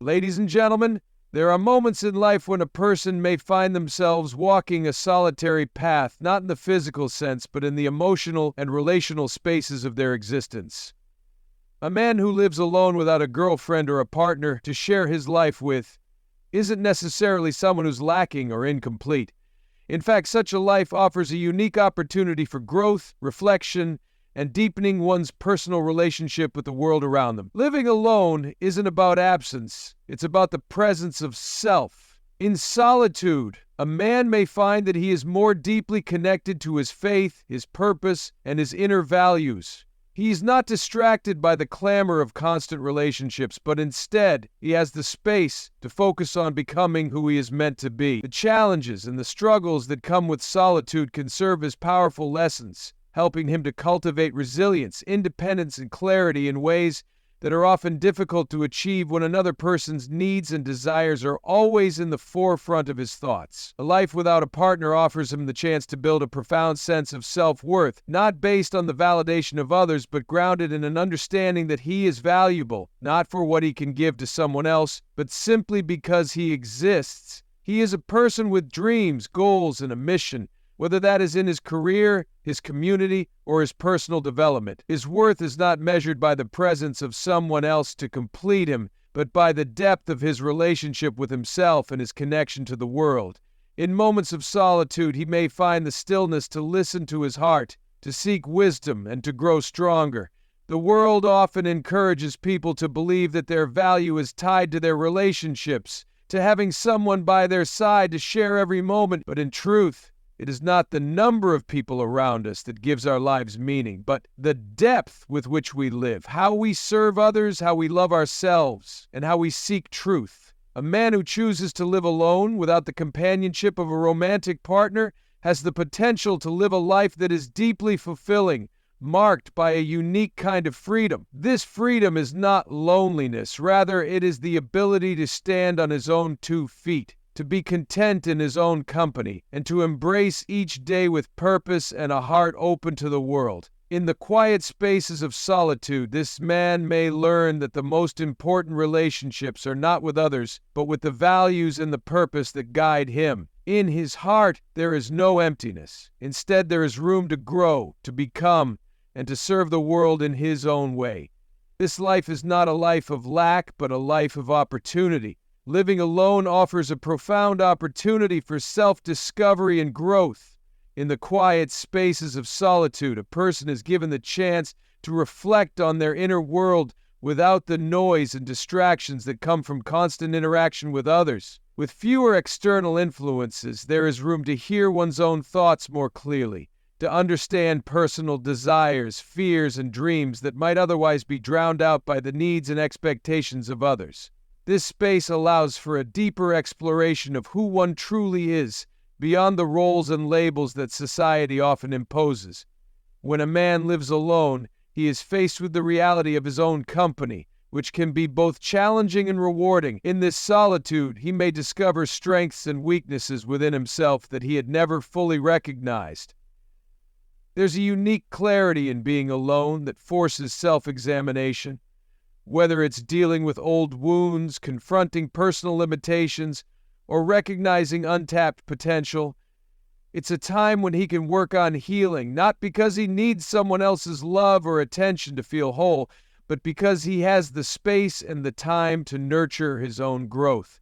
Ladies and gentlemen, there are moments in life when a person may find themselves walking a solitary path, not in the physical sense, but in the emotional and relational spaces of their existence. A man who lives alone without a girlfriend or a partner to share his life with isn't necessarily someone who's lacking or incomplete. In fact, such a life offers a unique opportunity for growth, reflection, and deepening one's personal relationship with the world around them. Living alone isn't about absence, it's about the presence of self. In solitude, a man may find that he is more deeply connected to his faith, his purpose, and his inner values. He is not distracted by the clamor of constant relationships, but instead, he has the space to focus on becoming who he is meant to be. The challenges and the struggles that come with solitude can serve as powerful lessons, helping him to cultivate resilience, independence, and clarity in ways that are often difficult to achieve when another person's needs and desires are always in the forefront of his thoughts. A life without a partner offers him the chance to build a profound sense of self-worth, not based on the validation of others, but grounded in an understanding that he is valuable, not for what he can give to someone else, but simply because he exists. He is a person with dreams, goals, and a mission, whether that is in his career, his community, or his personal development. His worth is not measured by the presence of someone else to complete him, but by the depth of his relationship with himself and his connection to the world. In moments of solitude, he may find the stillness to listen to his heart, to seek wisdom, and to grow stronger. The world often encourages people to believe that their value is tied to their relationships, to having someone by their side to share every moment, but in truth, it is not the number of people around us that gives our lives meaning, but the depth with which we live, how we serve others, how we love ourselves, and how we seek truth. A man who chooses to live alone without the companionship of a romantic partner has the potential to live a life that is deeply fulfilling, marked by a unique kind of freedom. This freedom is not loneliness, rather it is the ability to stand on his own 2 feet, to be content in his own company, and to embrace each day with purpose and a heart open to the world. In the quiet spaces of solitude, this man may learn that the most important relationships are not with others, but with the values and the purpose that guide him. In his heart, there is no emptiness. Instead, there is room to grow, to become, and to serve the world in his own way. This life is not a life of lack, but a life of opportunity. Living alone offers a profound opportunity for self-discovery and growth. In the quiet spaces of solitude, a person is given the chance to reflect on their inner world without the noise and distractions that come from constant interaction with others. With fewer external influences, there is room to hear one's own thoughts more clearly, to understand personal desires, fears, and dreams that might otherwise be drowned out by the needs and expectations of others. This space allows for a deeper exploration of who one truly is, beyond the roles and labels that society often imposes. When a man lives alone, he is faced with the reality of his own company, which can be both challenging and rewarding. In this solitude, he may discover strengths and weaknesses within himself that he had never fully recognized. There's a unique clarity in being alone that forces self-examination. Whether it's dealing with old wounds, confronting personal limitations, or recognizing untapped potential, it's a time when he can work on healing, not because he needs someone else's love or attention to feel whole, but because he has the space and the time to nurture his own growth.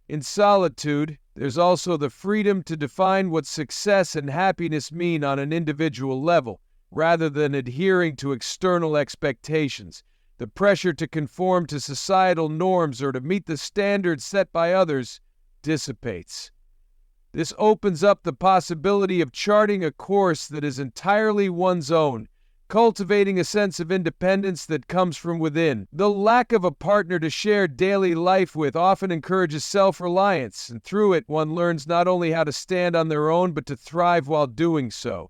In solitude, there's also the freedom to define what success and happiness mean on an individual level, rather than adhering to external expectations. The pressure to conform to societal norms or to meet the standards set by others dissipates. This opens up the possibility of charting a course that is entirely one's own, cultivating a sense of independence that comes from within. The lack of a partner to share daily life with often encourages self-reliance, and through it one learns not only how to stand on their own, but to thrive while doing so.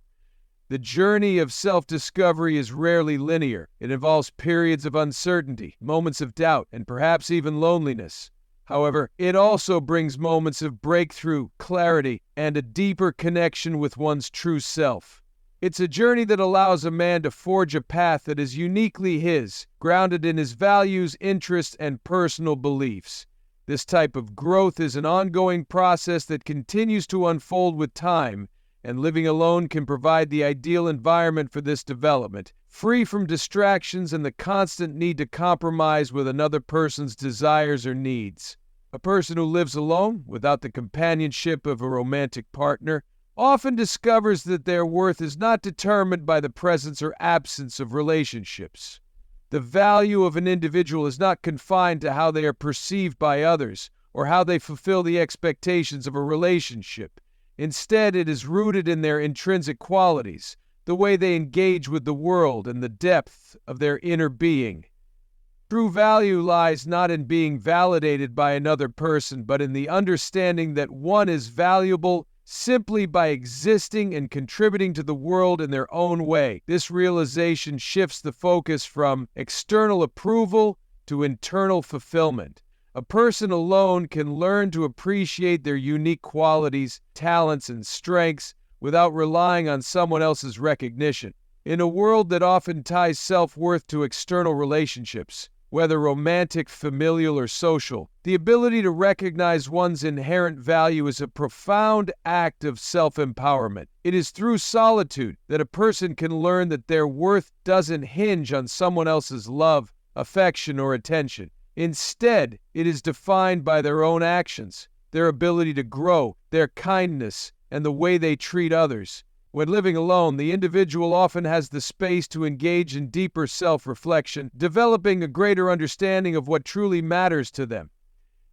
The journey of self-discovery is rarely linear. It involves periods of uncertainty, moments of doubt, and perhaps even loneliness. However, it also brings moments of breakthrough, clarity, and a deeper connection with one's true self. It's a journey that allows a man to forge a path that is uniquely his, grounded in his values, interests, and personal beliefs. This type of growth is an ongoing process that continues to unfold with time, and living alone can provide the ideal environment for this development, free from distractions and the constant need to compromise with another person's desires or needs. A person who lives alone, without the companionship of a romantic partner, often discovers that their worth is not determined by the presence or absence of relationships. The value of an individual is not confined to how they are perceived by others or how they fulfill the expectations of a relationship. Instead, it is rooted in their intrinsic qualities, the way they engage with the world, and the depth of their inner being. True value lies not in being validated by another person, but in the understanding that one is valuable simply by existing and contributing to the world in their own way. This realization shifts the focus from external approval to internal fulfillment. A person alone can learn to appreciate their unique qualities, talents, and strengths without relying on someone else's recognition. In a world that often ties self-worth to external relationships, whether romantic, familial, or social, the ability to recognize one's inherent value is a profound act of self-empowerment. It is through solitude that a person can learn that their worth doesn't hinge on someone else's love, affection, or attention. Instead, it is defined by their own actions, their ability to grow, their kindness, and the way they treat others. When living alone, the individual often has the space to engage in deeper self-reflection, developing a greater understanding of what truly matters to them.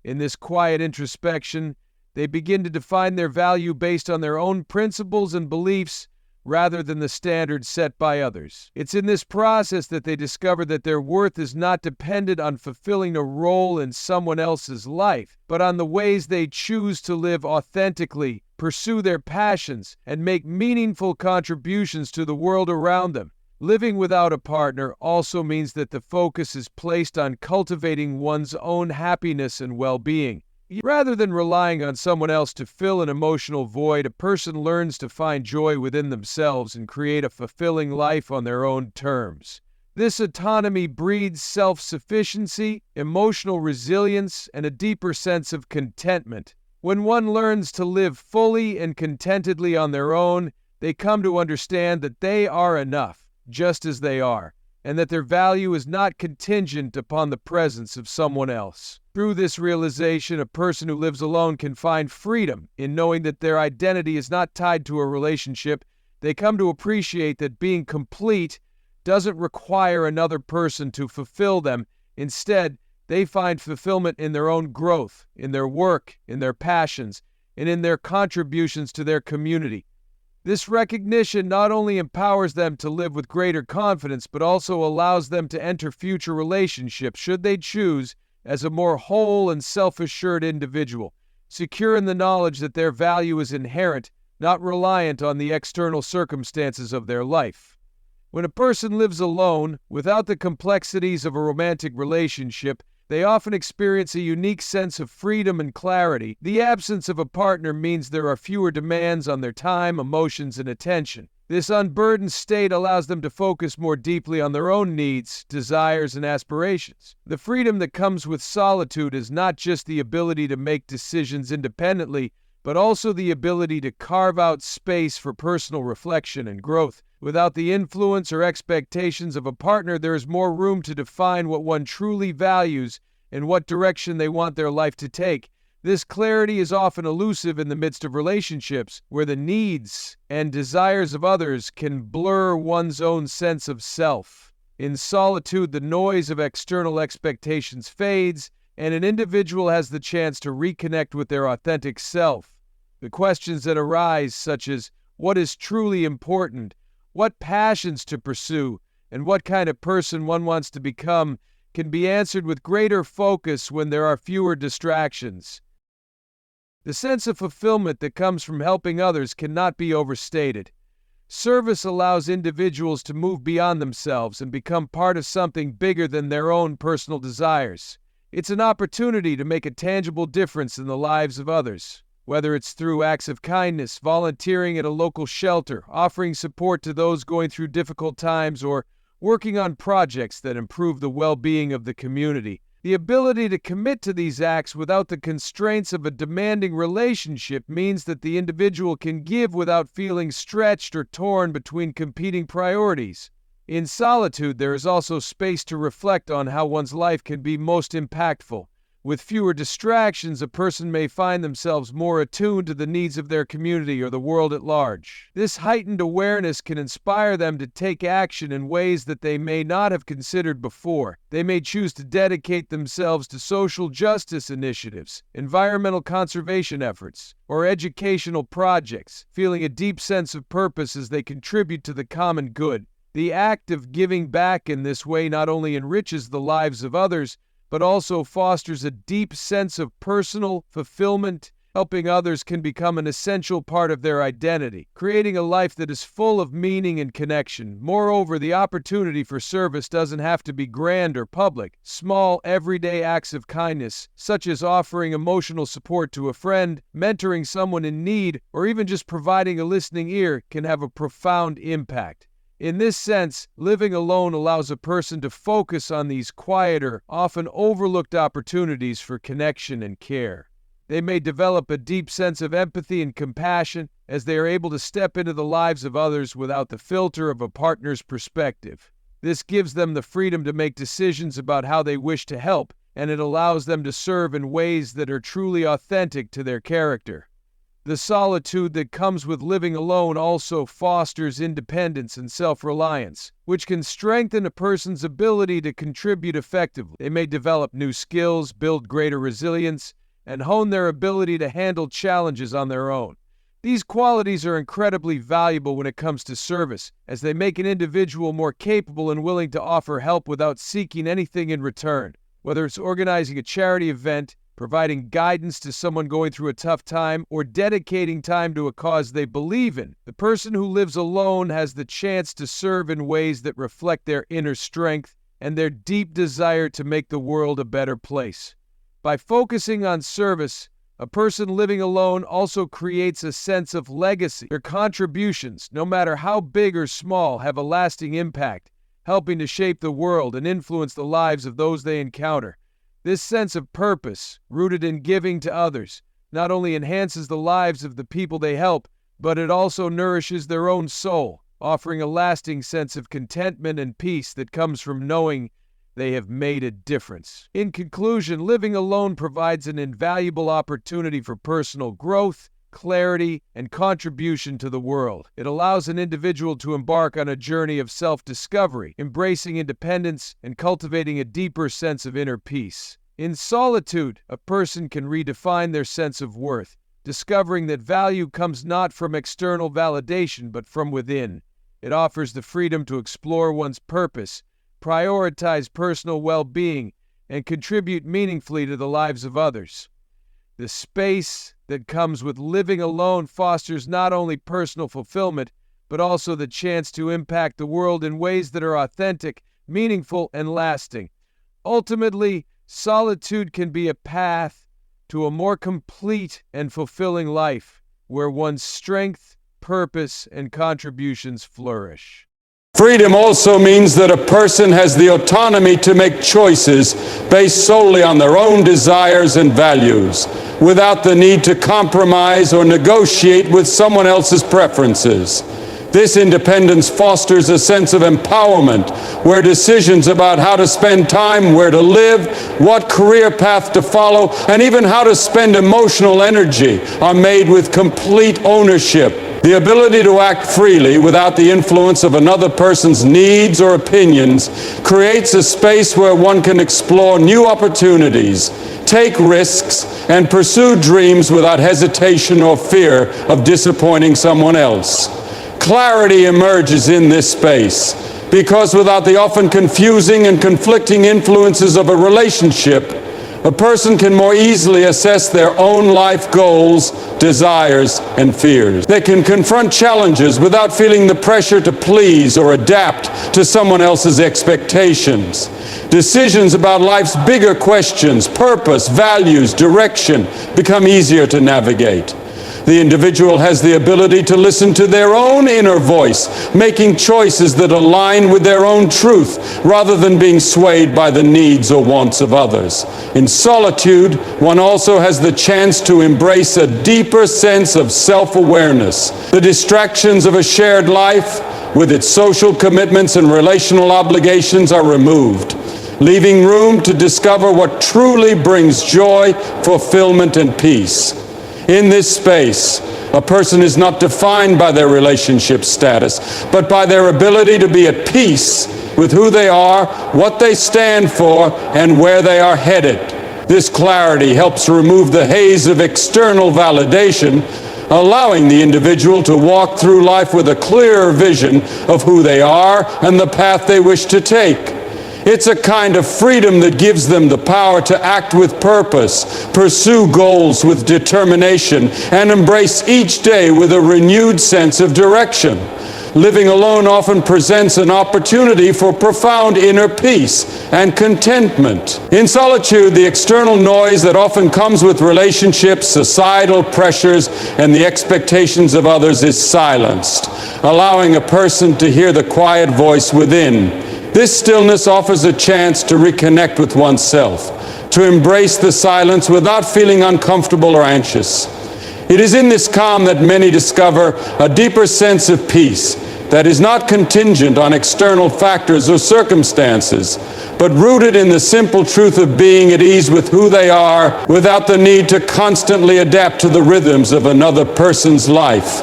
In this quiet introspection, they begin to define their value based on their own principles and beliefs rather than the standards set by others. It's in this process that they discover that their worth is not dependent on fulfilling a role in someone else's life, but on the ways they choose to live authentically, pursue their passions, and make meaningful contributions to the world around them. Living without a partner also means that the focus is placed on cultivating one's own happiness and well-being. Rather than relying on someone else to fill an emotional void, a person learns to find joy within themselves and create a fulfilling life on their own terms. This autonomy breeds self-sufficiency, emotional resilience, and a deeper sense of contentment. When one learns to live fully and contentedly on their own, they come to understand that they are enough, just as they are, and that their value is not contingent upon the presence of someone else. Through this realization, a person who lives alone can find freedom in knowing that their identity is not tied to a relationship. They come to appreciate that being complete doesn't require another person to fulfill them. Instead, they find fulfillment in their own growth, in their work, in their passions, and in their contributions to their community. This recognition not only empowers them to live with greater confidence, but also allows them to enter future relationships, should they choose, as a more whole and self-assured individual, secure in the knowledge that their value is inherent, not reliant on the external circumstances of their life. When a person lives alone, without the complexities of a romantic relationship, they often experience a unique sense of freedom and clarity. The absence of a partner means there are fewer demands on their time, emotions, and attention. This unburdened state allows them to focus more deeply on their own needs, desires, and aspirations. The freedom that comes with solitude is not just the ability to make decisions independently, but also the ability to carve out space for personal reflection and growth. Without the influence or expectations of a partner, there is more room to define what one truly values and what direction they want their life to take. This clarity is often elusive in the midst of relationships, where the needs and desires of others can blur one's own sense of self. In solitude, the noise of external expectations fades, and an individual has the chance to reconnect with their authentic self. The questions that arise, such as what is truly important, what passions to pursue, and what kind of person one wants to become, can be answered with greater focus when there are fewer distractions. The sense of fulfillment that comes from helping others cannot be overstated. Service allows individuals to move beyond themselves and become part of something bigger than their own personal desires. It's an opportunity to make a tangible difference in the lives of others. whether it's through acts of kindness, volunteering at a local shelter, offering support to those going through difficult times, or working on projects that improve the well-being of the community. The ability to commit to these acts without the constraints of a demanding relationship means that the individual can give without feeling stretched or torn between competing priorities. In solitude, there is also space to reflect on how one's life can be most impactful. With fewer distractions, a person may find themselves more attuned to the needs of their community or the world at large. This heightened awareness can inspire them to take action in ways that they may not have considered before. They may choose to dedicate themselves to social justice initiatives, environmental conservation efforts, or educational projects, feeling a deep sense of purpose as they contribute to the common good. The act of giving back in this way not only enriches the lives of others, but also fosters a deep sense of personal fulfillment. Helping others can become an essential part of their identity, creating a life that is full of meaning and connection. Moreover, the opportunity for service doesn't have to be grand or public. Small, everyday acts of kindness, such as offering emotional support to a friend, mentoring someone in need, or even just providing a listening ear, can have a profound impact. In this sense, living alone allows a person to focus on these quieter, often overlooked opportunities for connection and care. They may develop a deep sense of empathy and compassion as they are able to step into the lives of others without the filter of a partner's perspective. This gives them the freedom to make decisions about how they wish to help, and it allows them to serve in ways that are truly authentic to their character. The solitude that comes with living alone also fosters independence and self-reliance, which can strengthen a person's ability to contribute effectively. They may develop new skills, build greater resilience, and hone their ability to handle challenges on their own. These qualities are incredibly valuable when it comes to service, as they make an individual more capable and willing to offer help without seeking anything in return. Whether it's organizing a charity event, providing guidance to someone going through a tough time, or dedicating time to a cause they believe in, the person who lives alone has the chance to serve in ways that reflect their inner strength and their deep desire to make the world a better place. By focusing on service, a person living alone also creates a sense of legacy. Their contributions, no matter how big or small, have a lasting impact, helping to shape the world and influence the lives of those they encounter. This sense of purpose, rooted in giving to others, not only enhances the lives of the people they help, but it also nourishes their own soul, offering a lasting sense of contentment and peace that comes from knowing they have made a difference. In conclusion, living alone provides an invaluable opportunity for personal growth, clarity, and contribution to the world. It allows an individual to embark on a journey of self-discovery, embracing independence and cultivating a deeper sense of inner peace. In solitude, a person can redefine their sense of worth, discovering that value comes not from external validation but from within. It offers the freedom to explore one's purpose, prioritize personal well-being, and contribute meaningfully to the lives of others. The space that comes with living alone fosters not only personal fulfillment, but also the chance to impact the world in ways that are authentic, meaningful, and lasting. Ultimately, solitude can be a path to a more complete and fulfilling life, where one's strength, purpose, and contributions flourish. Freedom also means that a person has the autonomy to make choices based solely on their own desires and values, without the need to compromise or negotiate with someone else's preferences. This independence fosters a sense of empowerment, where decisions about how to spend time, where to live, what career path to follow, and even how to spend emotional energy are made with complete ownership. The ability to act freely without the influence of another person's needs or opinions creates a space where one can explore new opportunities, take risks, and pursue dreams without hesitation or fear of disappointing someone else. Clarity emerges in this space because without the often confusing and conflicting influences of a relationship, a person can more easily assess their own life goals, desires, and fears. They can confront challenges without feeling the pressure to please or adapt to someone else's expectations. Decisions about life's bigger questions, purpose, values, direction, become easier to navigate. The individual has the ability to listen to their own inner voice, making choices that align with their own truth, rather than being swayed by the needs or wants of others. In solitude, one also has the chance to embrace a deeper sense of self-awareness. The distractions of a shared life, with its social commitments and relational obligations, are removed, leaving room to discover what truly brings joy, fulfillment, and peace. In this space, a person is not defined by their relationship status, but by their ability to be at peace with who they are, what they stand for, and where they are headed. This clarity helps remove the haze of external validation, allowing the individual to walk through life with a clearer vision of who they are and the path they wish to take. It's a kind of freedom that gives them the power to act with purpose, pursue goals with determination, and embrace each day with a renewed sense of direction. Living alone often presents an opportunity for profound inner peace and contentment. In solitude, the external noise that often comes with relationships, societal pressures, and the expectations of others is silenced, allowing a person to hear the quiet voice within. This stillness offers a chance to reconnect with oneself, to embrace the silence without feeling uncomfortable or anxious. It is in this calm that many discover a deeper sense of peace that is not contingent on external factors or circumstances, but rooted in the simple truth of being at ease with who they are without the need to constantly adapt to the rhythms of another person's life.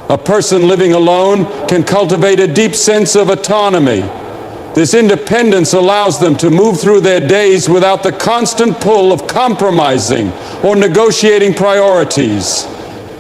A person living alone can cultivate a deep sense of autonomy. This independence allows them to move through their days without the constant pull of compromising or negotiating priorities.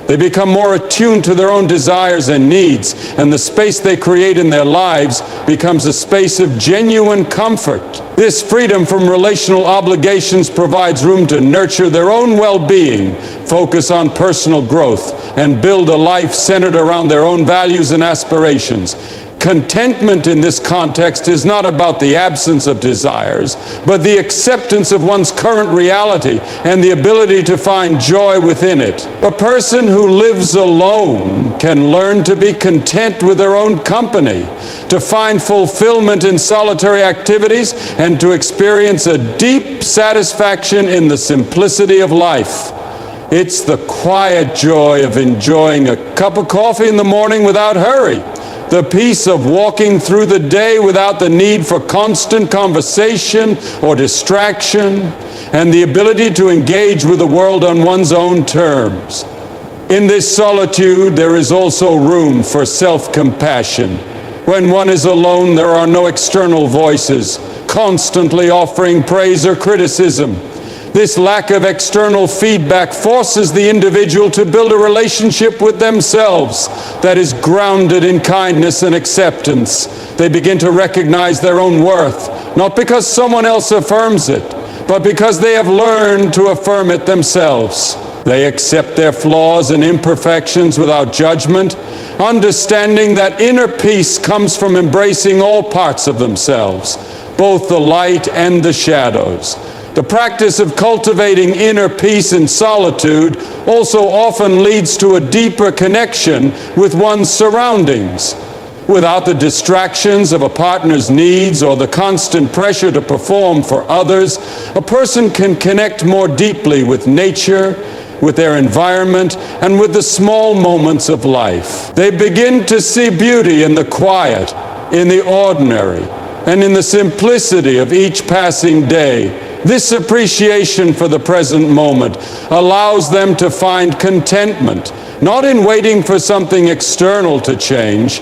They become more attuned to their own desires and needs, and the space they create in their lives becomes a space of genuine comfort. This freedom from relational obligations provides room to nurture their own well-being, focus on personal growth, and build a life centered around their own values and aspirations. Contentment in this context is not about the absence of desires, but the acceptance of one's current reality and the ability to find joy within it. A person who lives alone can learn to be content with their own company, to find fulfillment in solitary activities, and to experience a deep satisfaction in the simplicity of life. It's the quiet joy of enjoying a cup of coffee in the morning without hurry, the peace of walking through the day without the need for constant conversation or distraction, and the ability to engage with the world on one's own terms. In this solitude, there is also room for self-compassion. When one is alone, there are no external voices constantly offering praise or criticism. This lack of external feedback forces the individual to build a relationship with themselves that is grounded in kindness and acceptance. They begin to recognize their own worth, not because someone else affirms it, but because they have learned to affirm it themselves. They accept their flaws and imperfections without judgment, understanding that inner peace comes from embracing all parts of themselves, both the light and the shadows. The practice of cultivating inner peace in solitude also often leads to a deeper connection with one's surroundings. Without the distractions of a partner's needs or the constant pressure to perform for others, a person can connect more deeply with nature, with their environment, and with the small moments of life. They begin to see beauty in the quiet, in the ordinary, and in the simplicity of each passing day. This appreciation for the present moment allows them to find contentment, not in waiting for something external to change,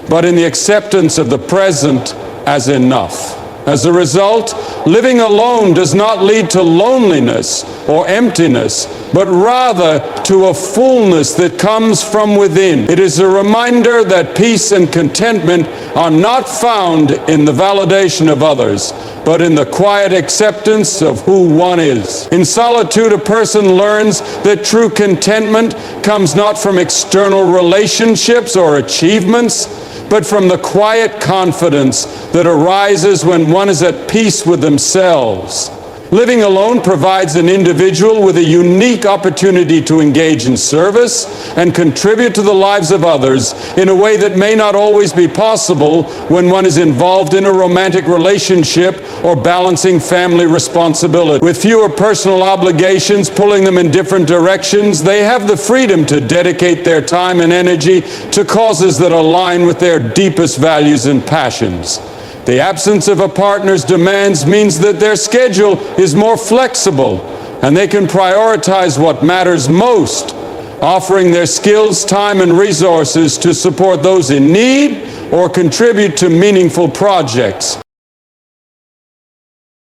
but in the acceptance of the present as enough. As a result, living alone does not lead to loneliness or emptiness, but rather to a fullness that comes from within. It is a reminder that peace and contentment are not found in the validation of others, but in the quiet acceptance of who one is. In solitude, a person learns that true contentment comes not from external relationships or achievements, but from the quiet confidence that arises when one is at peace with themselves. Living alone provides an individual with a unique opportunity to engage in service and contribute to the lives of others in a way that may not always be possible when one is involved in a romantic relationship or balancing family responsibility. With fewer personal obligations pulling them in different directions, they have the freedom to dedicate their time and energy to causes that align with their deepest values and passions. The absence of a partner's demands means that their schedule is more flexible and they can prioritize what matters most, offering their skills, time, and resources to support those in need or contribute to meaningful projects.